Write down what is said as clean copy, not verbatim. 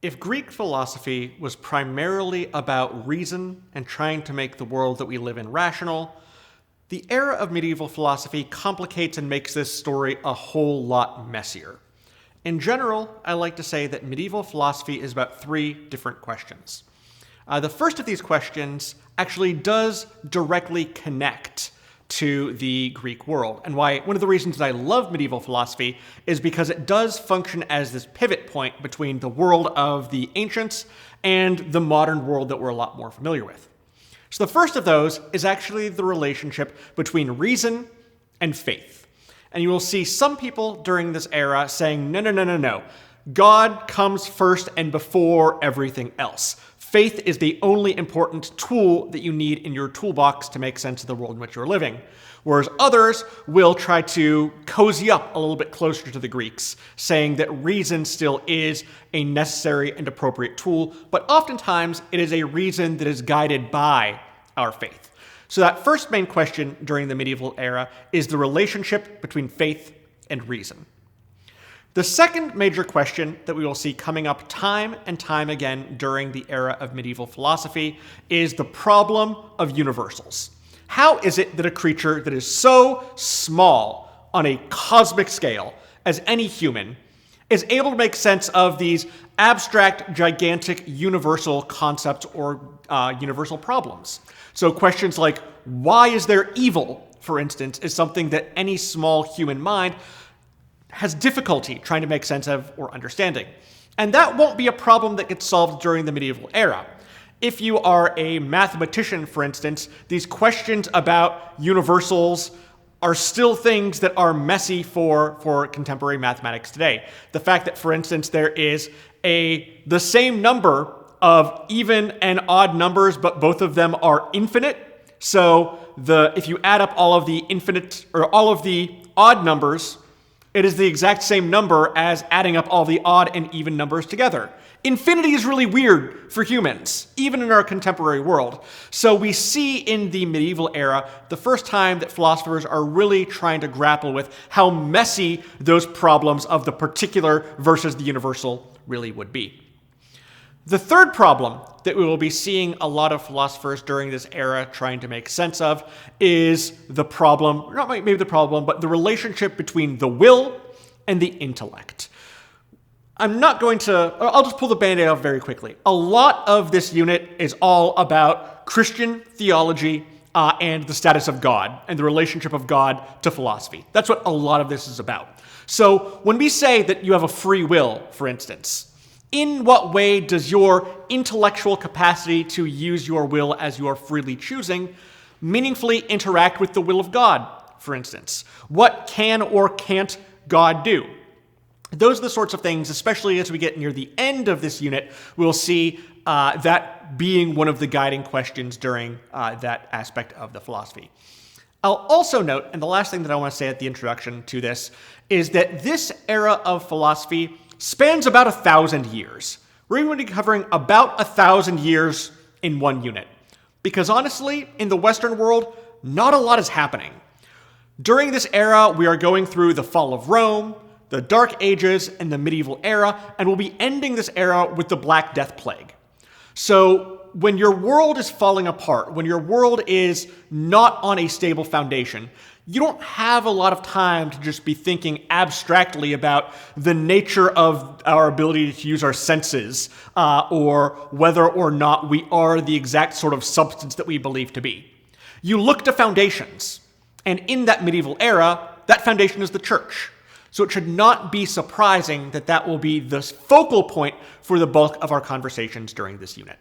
If Greek philosophy was primarily about reason and trying to make the world that we live in rational, the era of medieval philosophy complicates and makes this story a whole lot messier. In general, I like to say that medieval philosophy is about three different questions. The first of these questions actually does directly connect to the Greek world, and why one of the reasons that I love medieval philosophy is because it does function as this pivot point between the world of the ancients and the modern world that we're a lot more familiar with. So the first of those is actually the relationship between reason and faith. And you will see some people during this era saying, no. God comes first and before everything else. Faith is the only important tool that you need in your toolbox to make sense of the world in which you're living. Whereas others will try to cozy up a little bit closer to the Greeks, saying that reason still is a necessary and appropriate tool, but oftentimes it is a reason that is guided by our faith. So that first main question during the medieval era is the relationship between faith and reason. The second major question that we will see coming up time and time again during the era of medieval philosophy is the problem of universals. How is it that a creature that is so small on a cosmic scale as any human is able to make sense of these abstract, gigantic, universal concepts or universal problems? So questions like, why is there evil, for instance, is something that any small human mind has difficulty trying to make sense of or understanding. And that won't be a problem that gets solved during the medieval era. If you are a mathematician, for instance, these questions about universals are still things that are messy for contemporary mathematics today. The fact that, for instance, there is the same number of even and odd numbers, but both of them are infinite. So if you add up all of the infinite or all of the odd numbers, it is the exact same number as adding up all the odd and even numbers together. Infinity is really weird for humans, even in our contemporary world. So we see in the medieval era the first time that philosophers are really trying to grapple with how messy those problems of the particular versus the universal really would be. The third problem that we will be seeing a lot of philosophers during this era trying to make sense of is the problem, not maybe the problem, but the relationship between the will and the intellect. I'll just pull the band-aid off very quickly. A lot of this unit is all about Christian theology and the status of God and the relationship of God to philosophy. That's what a lot of this is about. So when we say that you have a free will, for instance, in what way does your intellectual capacity to use your will as you are freely choosing meaningfully interact with the will of God, for instance? What can or can't God do? Those are the sorts of things, especially as we get near the end of this unit, we'll see that being one of the guiding questions during that aspect of the philosophy. I'll also note, and the last thing that I want to say at the introduction to this, is that this era of philosophy spans about 1,000 years. We're going to be covering about 1,000 years in one unit. Because honestly, in the Western world, not a lot is happening. During this era, we are going through the fall of Rome, the Dark Ages, and the medieval era, and we'll be ending this era with the Black Death Plague. So when your world is falling apart, when your world is not on a stable foundation, you don't have a lot of time to just be thinking abstractly about the nature of our ability to use our senses or whether or not we are the exact sort of substance that we believe to be. You look to foundations, and in that medieval era, that foundation is the church. So it should not be surprising that that will be the focal point for the bulk of our conversations during this unit.